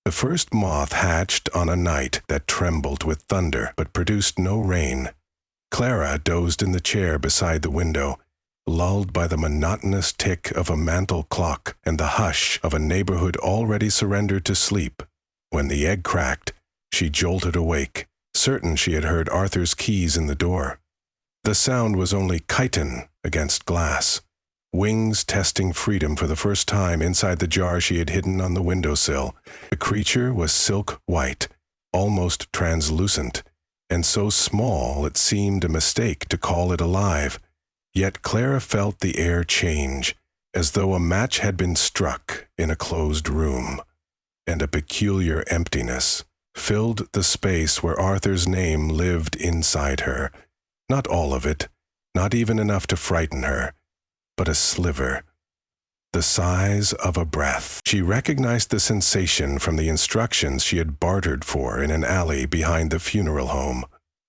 The first moth hatched on a night that trembled with thunder, but produced no rain. Clara dozed in the chair beside the window, lulled by the monotonous tick of a mantel clock and the hush of a neighborhood already surrendered to sleep. When the egg cracked, she jolted awake, certain she had heard Arthur's keys in the door. The sound was only chitin against glass, wings testing freedom for the first time inside the jar she had hidden on the windowsill. The creature was silk white, almost translucent, and so small it seemed a mistake to call it alive. Yet Clara felt the air change, as though a match had been struck in a closed room, and a peculiar emptiness filled the space where Arthur's name lived inside her. Not all of it, not even enough to frighten her, but a sliver, the size of a breath. She recognized the sensation from the instructions she had bartered for in an alley behind the funeral home.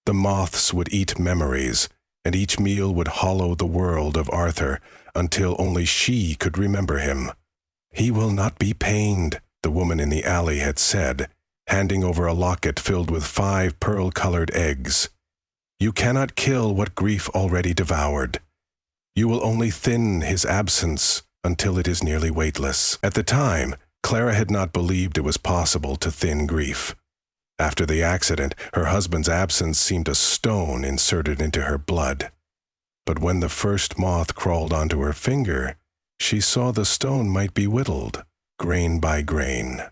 The moths would eat memories, and each meal would hollow the world of Arthur until only she could remember him. "He will not be pained," the woman in the alley had said, handing over a locket filled with 5 pearl-colored eggs. "You cannot kill what grief already devoured. You will only thin his absence until it is nearly weightless." At the time, Clara had not believed it was possible to thin grief. After the accident, her husband's absence seemed a stone inserted into her blood. But when the first moth crawled onto her finger, she saw the stone might be whittled, grain by grain.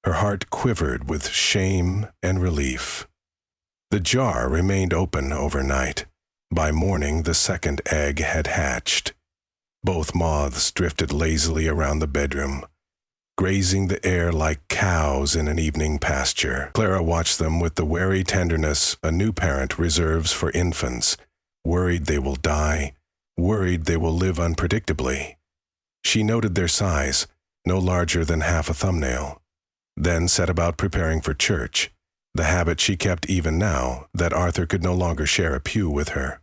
Her heart quivered with shame and relief. The jar remained open overnight. By morning, the second egg had hatched. Both moths drifted lazily around the bedroom, grazing the air like cows in an evening pasture. Clara watched them with the wary tenderness a new parent reserves for infants, worried they will die, worried they will live unpredictably. She noted their size, no larger than half a thumbnail, then set about preparing for church, the habit she kept even now that Arthur could no longer share a pew with her.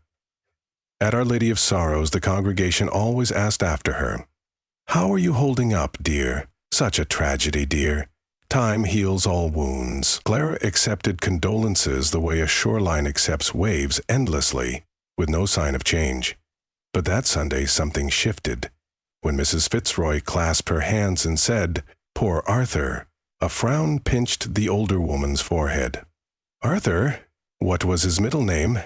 At Our Lady of Sorrows, the congregation always asked after her, "How are you holding up, dear? Such a tragedy, dear. Time heals all wounds." Clara accepted condolences the way a shoreline accepts waves endlessly, with no sign of change. But that Sunday something shifted. When Mrs. Fitzroy clasped her hands and said, "Poor Arthur," a frown pinched the older woman's forehead. "Arthur? What was his middle name?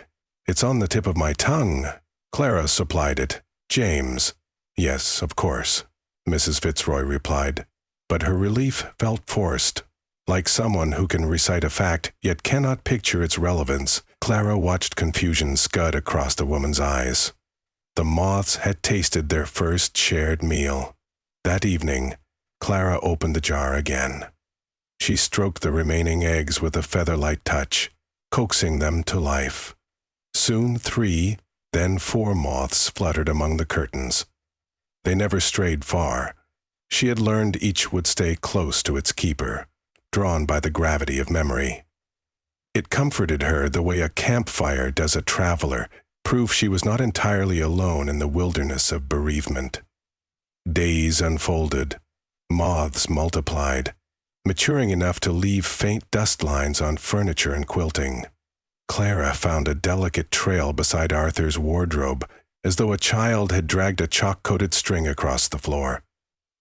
It's on the tip of my tongue." Clara supplied it. "James." "Yes, of course," Mrs. Fitzroy replied. But her relief felt forced. Like someone who can recite a fact yet cannot picture its relevance, Clara watched confusion scud across the woman's eyes. The moths had tasted their first shared meal. That evening, Clara opened the jar again. She stroked the remaining eggs with a feather-light touch, coaxing them to life. Soon 3, then 4 moths fluttered among the curtains. They never strayed far. She had learned each would stay close to its keeper, drawn by the gravity of memory. It comforted her the way a campfire does a traveler, proof she was not entirely alone in the wilderness of bereavement. Days unfolded. Moths multiplied, maturing enough to leave faint dust lines on furniture and quilting. Clara found a delicate trail beside Arthur's wardrobe, as though a child had dragged a chalk-coated string across the floor.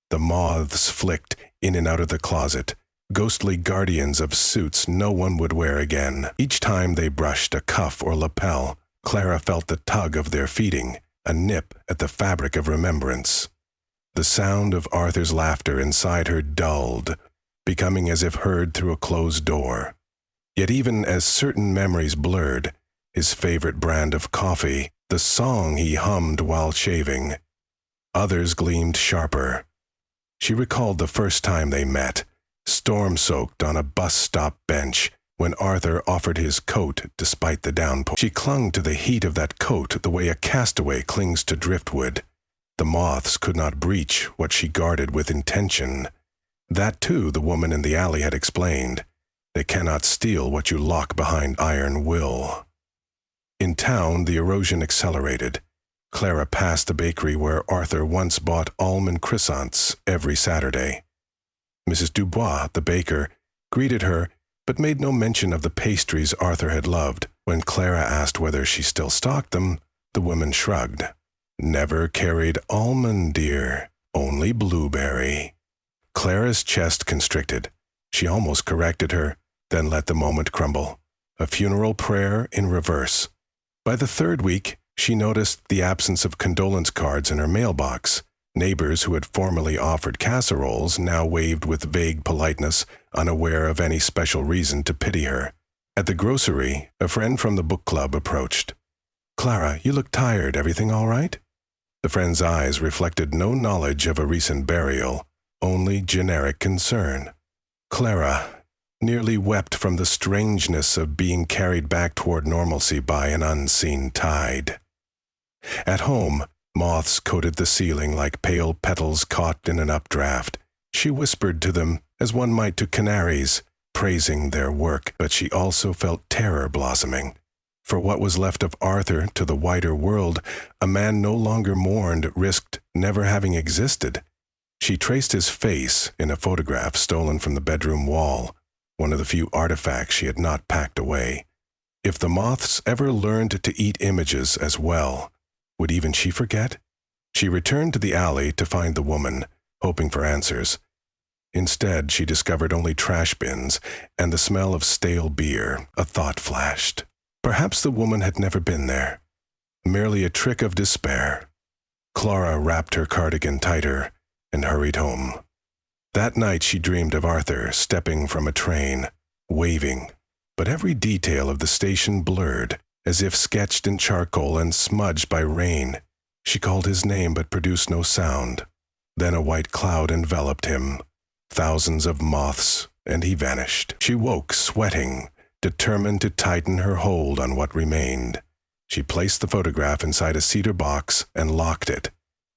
The moths flicked in and out of the closet, ghostly guardians of suits no one would wear again. Each time they brushed a cuff or lapel, Clara felt the tug of their feeding, a nip at the fabric of remembrance. The sound of Arthur's laughter inside her dulled, becoming as if heard through a closed door. Yet even as certain memories blurred, his favorite brand of coffee, the song he hummed while shaving, others gleamed sharper. She recalled the first time they met, storm-soaked on a bus stop bench, when Arthur offered his coat despite the downpour. She clung to the heat of that coat the way a castaway clings to driftwood. The moths could not breach what she guarded with intention. That, too, the woman in the alley had explained. They cannot steal what you lock behind iron will. In town, the erosion accelerated. Clara passed the bakery where Arthur once bought almond croissants every Saturday. Mrs. Dubois, the baker, greeted her, but made no mention of the pastries Arthur had loved. When Clara asked whether she still stocked them, the woman shrugged. Never carried almond, dear, only blueberry. Clara's chest constricted. She almost corrected her, then let the moment crumble. A funeral prayer in reverse. By the third week, she noticed the absence of condolence cards in her mailbox. Neighbors who had formerly offered casseroles now waved with vague politeness, unaware of any special reason to pity her. At the grocery, a friend from the book club approached. "Clara, you look tired. Everything all right?" The friend's eyes reflected no knowledge of a recent burial, only generic concern. Clara nearly wept from the strangeness of being carried back toward normalcy by an unseen tide. At home, moths coated the ceiling like pale petals caught in an updraft. She whispered to them, as one might to canaries, praising their work, but she also felt terror blossoming. For what was left of Arthur to the wider world, a man no longer mourned risked never having existed. She traced his face in a photograph stolen from the bedroom wall, one of the few artifacts she had not packed away. If the moths ever learned to eat images as well, would even she forget? She returned to the alley to find the woman, hoping for answers. Instead, she discovered only trash bins and the smell of stale beer. A thought flashed. Perhaps the woman had never been there. Merely a trick of despair. Clara wrapped her cardigan tighter and hurried home. That night she dreamed of Arthur stepping from a train, waving, but every detail of the station blurred, as if sketched in charcoal and smudged by rain. She called his name but produced no sound. Then a white cloud enveloped him. Thousands of moths, and he vanished. She woke, sweating, determined to tighten her hold on what remained. She placed the photograph inside a cedar box and locked it.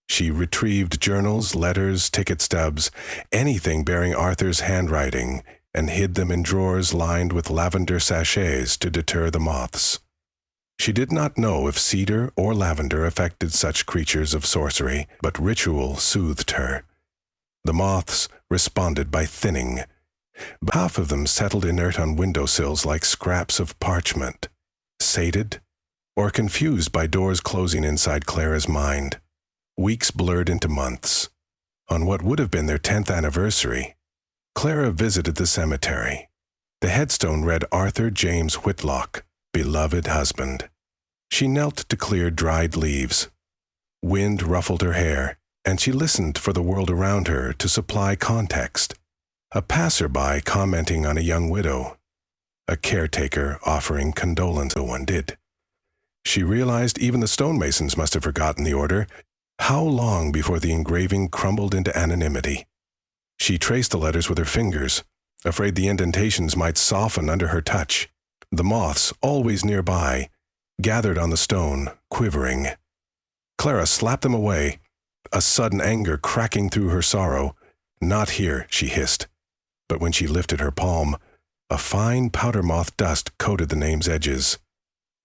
She retrieved journals, letters, ticket stubs, anything bearing Arthur's handwriting, and hid them in drawers lined with lavender sachets to deter the moths. She did not know if cedar or lavender affected such creatures of sorcery, but ritual soothed her. The moths responded by thinning. Half of them settled inert on windowsills like scraps of parchment, sated or confused by doors closing inside Clara's mind. Weeks blurred into months. On what would have been their 10th anniversary, Clara visited the cemetery. The headstone read Arthur James Whitlock, beloved husband. She knelt to clear dried leaves. Wind ruffled her hair, and she listened for the world around her to supply context. A passerby commenting on a young widow. A caretaker offering condolence. No one did. She realized even the stonemasons must have forgotten the order. How long before the engraving crumbled into anonymity? She traced the letters with her fingers, afraid the indentations might soften under her touch. The moths, always nearby, gathered on the stone, quivering. Clara slapped them away, a sudden anger cracking through her sorrow. "Not here," she hissed. But when she lifted her palm, a fine powder moth dust coated the name's edges.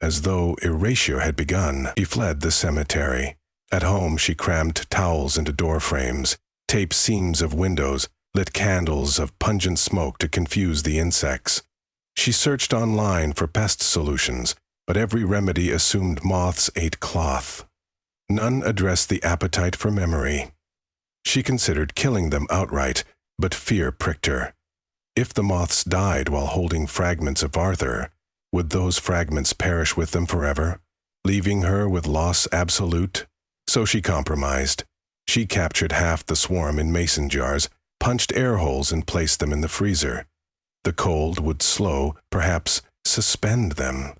As though erasure had begun, she fled the cemetery. At home, she crammed towels into door frames, taped seams of windows, lit candles of pungent smoke to confuse the insects. She searched online for pest solutions, but every remedy assumed moths ate cloth. None addressed the appetite for memory. She considered killing them outright, but fear pricked her. If the moths died while holding fragments of Arthur, would those fragments perish with them forever, leaving her with loss absolute? So she compromised. She captured half the swarm in mason jars, punched air holes and placed them in the freezer. The cold would slow, perhaps suspend them.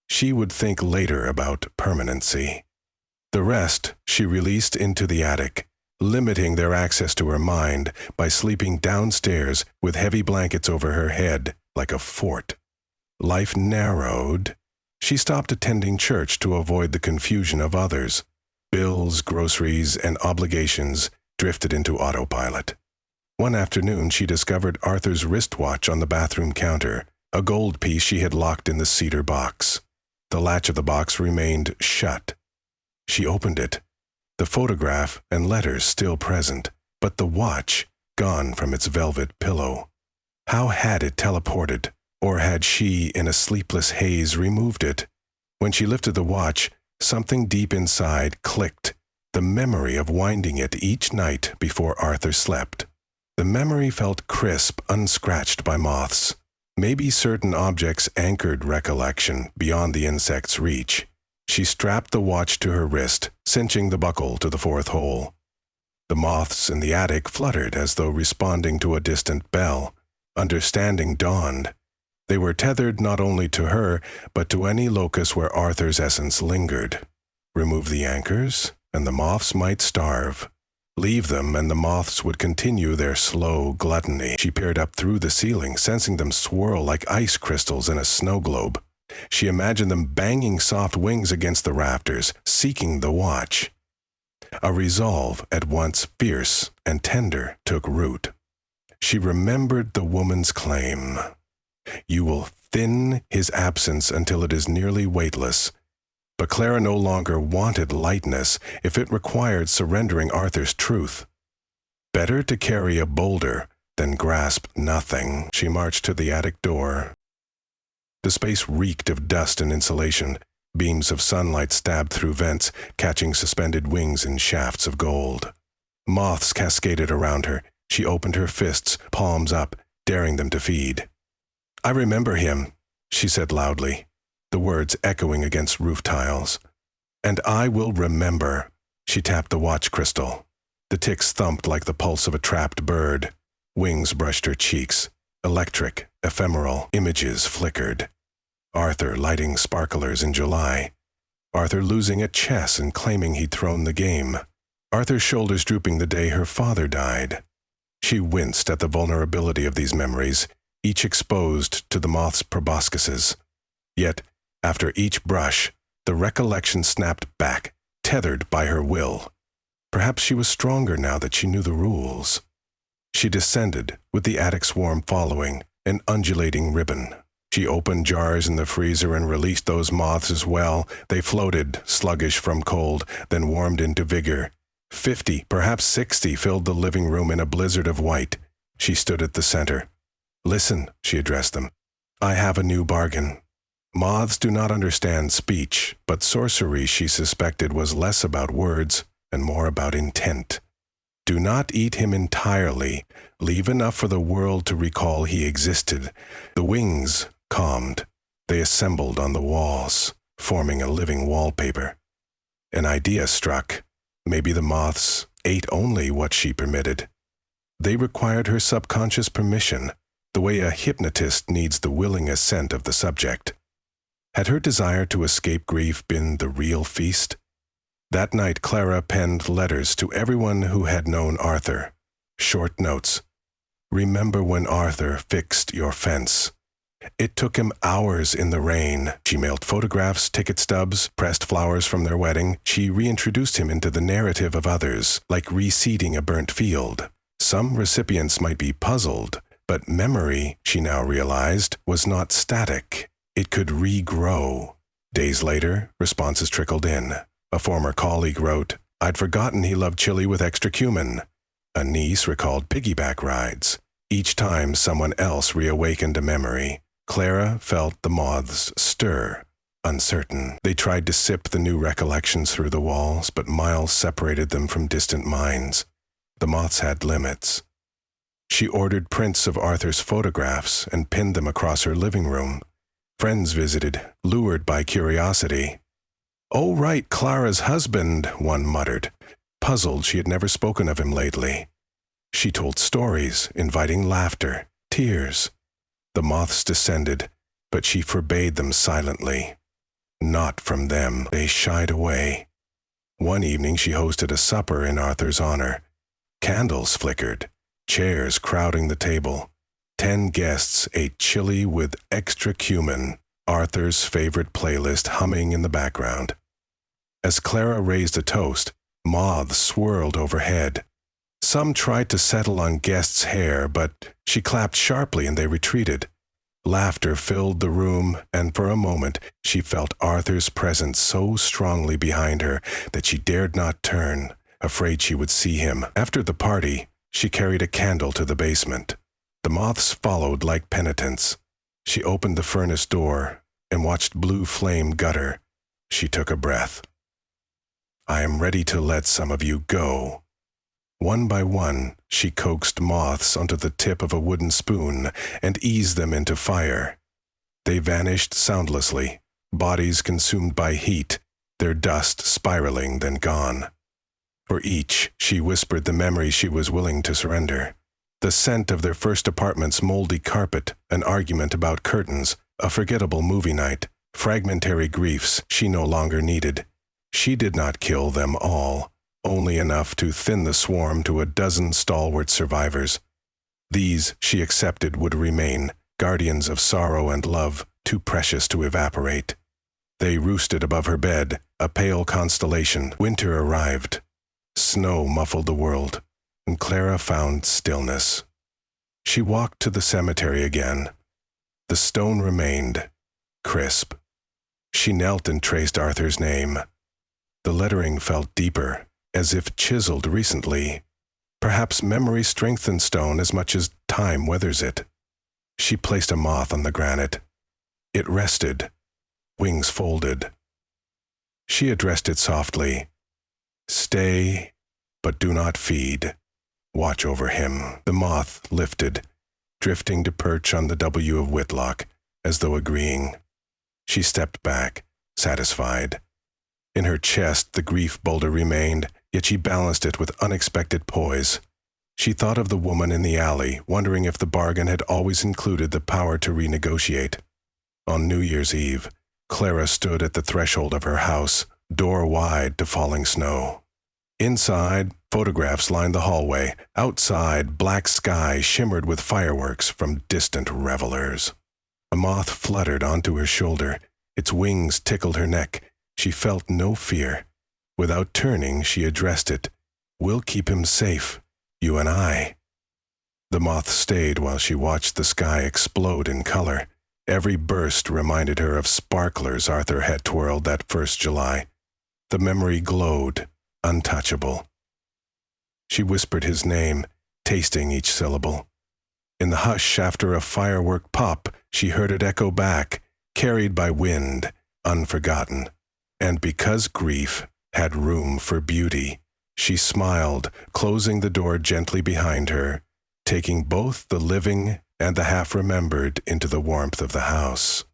She would think later about permanency. The rest she released into the attic, limiting their access to her mind by sleeping downstairs with heavy blankets over her head like a fort. Life narrowed. She stopped attending church to avoid the confusion of others. Bills, groceries, and obligations drifted into autopilot. One afternoon, she discovered Arthur's wristwatch on the bathroom counter, a gold piece she had locked in the cedar box. The latch of the box remained shut. She opened it, the photograph and letters still present, but the watch, gone from its velvet pillow. How had it teleported? Or had she, in a sleepless haze, removed it? When she lifted the watch, something deep inside clicked, the memory of winding it each night before Arthur slept. The memory felt crisp, unscratched by moths. Maybe certain objects anchored recollection beyond the insect's reach. She strapped the watch to her wrist, cinching the buckle to the fourth hole. The moths in the attic fluttered as though responding to a distant bell. Understanding dawned. They were tethered not only to her, but to any locus where Arthur's essence lingered. Remove the anchors, and the moths might starve. Leave them, and the moths would continue their slow gluttony. She peered up through the ceiling, sensing them swirl like ice crystals in a snow globe. She imagined them banging soft wings against the rafters, seeking the watch. A resolve, at once fierce and tender, took root. She remembered the woman's claim. You will thin his absence until it is nearly weightless. But Clara no longer wanted lightness if it required surrendering Arthur's truth. Better to carry a boulder than grasp nothing. She marched to the attic door. The space reeked of dust and insulation. Beams of sunlight stabbed through vents, catching suspended wings in shafts of gold. Moths cascaded around her. She opened her fists, palms up, daring them to feed. "I remember him," she said loudly, the words echoing against roof tiles. "And I will remember." She tapped the watch crystal. The ticks thumped like the pulse of a trapped bird. Wings brushed her cheeks. Electric, ephemeral images flickered. Arthur lighting sparklers in July. Arthur losing at chess and claiming he'd thrown the game. Arthur's shoulders drooping the day her father died. She winced at the vulnerability of these memories, each exposed to the moth's proboscises. Yet, after each brush, the recollection snapped back, tethered by her will. Perhaps she was stronger now that she knew the rules. She descended, with the attic swarm following, an undulating ribbon. She opened jars in the freezer and released those moths as well. They floated, sluggish from cold, then warmed into vigor. 50, perhaps 60, filled the living room in a blizzard of white. She stood at the center. "Listen," she addressed them. "I have a new bargain." Moths do not understand speech, but sorcery, she suspected, was less about words and more about intent. Do not eat him entirely. Leave enough for the world to recall he existed. The wings calmed. They assembled on the walls, forming a living wallpaper. An idea struck. Maybe the moths ate only what she permitted. They required her subconscious permission, the way a hypnotist needs the willing assent of the subject. Had her desire to escape grief been the real feast? That night Clara penned letters to everyone who had known Arthur. Short notes. "Remember when Arthur fixed your fence. It took him hours in the rain." She mailed photographs, ticket stubs, pressed flowers from their wedding. She reintroduced him into the narrative of others, like reseeding a burnt field. Some recipients might be puzzled, but memory, she now realized, was not static. It could regrow. Days later, responses trickled in. A former colleague wrote, "I'd forgotten he loved chili with extra cumin." A niece recalled piggyback rides. Each time someone else reawakened a memory. Clara felt the moths stir, uncertain. They tried to sip the new recollections through the walls, but miles separated them from distant minds. The moths had limits. She ordered prints of Arthur's photographs and pinned them across her living room. Friends visited, lured by curiosity. "Oh, right, Clara's husband," one muttered, puzzled she had never spoken of him lately. She told stories, inviting laughter, tears. The moths descended, but she forbade them silently. Not from them, they shied away. One evening she hosted a supper in Arthur's honor. Candles flickered, chairs crowding the table. 10 guests ate chili with extra cumin, Arthur's favorite playlist humming in the background. As Clara raised a toast, moths swirled overhead. Some tried to settle on guests' hair, but she clapped sharply and they retreated. Laughter filled the room, and for a moment she felt Arthur's presence so strongly behind her that she dared not turn, afraid she would see him. After the party, She carried a candle to the basement. The moths followed like penitents. She opened the furnace door and watched blue flame gutter. She took a breath. I am ready to let some of you go. One by one, she coaxed moths onto the tip of a wooden spoon and eased them into fire. They vanished soundlessly, bodies consumed by heat, their dust spiraling, then gone. For each, she whispered the memory she was willing to surrender. The scent of their first apartment's moldy carpet, an argument about curtains, a forgettable movie night, fragmentary griefs she no longer needed. She did not kill them all, only enough to thin the swarm to a dozen stalwart survivors. These, she accepted, would remain, guardians of sorrow and love, too precious to evaporate. They roosted above her bed, a pale constellation. Winter arrived. Snow muffled the world, and Clara found stillness. She walked to the cemetery again. The stone remained, crisp. She knelt and traced Arthur's name. The lettering felt deeper, as if chiseled recently. Perhaps memory strengthens stone as much as time weathers it. She placed a moth on the granite. It rested, wings folded. She addressed it softly. Stay, but do not feed. Watch over him. The moth lifted, drifting to perch on the W of Whitlock, as though agreeing. She stepped back, satisfied. In her chest, the grief boulder remained, yet she balanced it with unexpected poise. She thought of the woman in the alley, wondering if the bargain had always included the power to renegotiate. On New Year's Eve, Clara stood at the threshold of her house, door wide to falling snow. Inside, photographs lined the hallway. Outside, black sky shimmered with fireworks from distant revelers. A moth fluttered onto her shoulder. Its wings tickled her neck. She felt no fear. Without turning, she addressed it. We'll keep him safe, you and I. The moth stayed while she watched the sky explode in color. Every burst reminded her of sparklers Arthur had twirled that first July. The memory glowed, untouchable. She whispered his name, tasting each syllable. In the hush after a firework pop, she heard it echo back, carried by wind, unforgotten. And because grief had room for beauty, she smiled, closing the door gently behind her, taking both the living and the half-remembered into the warmth of the house.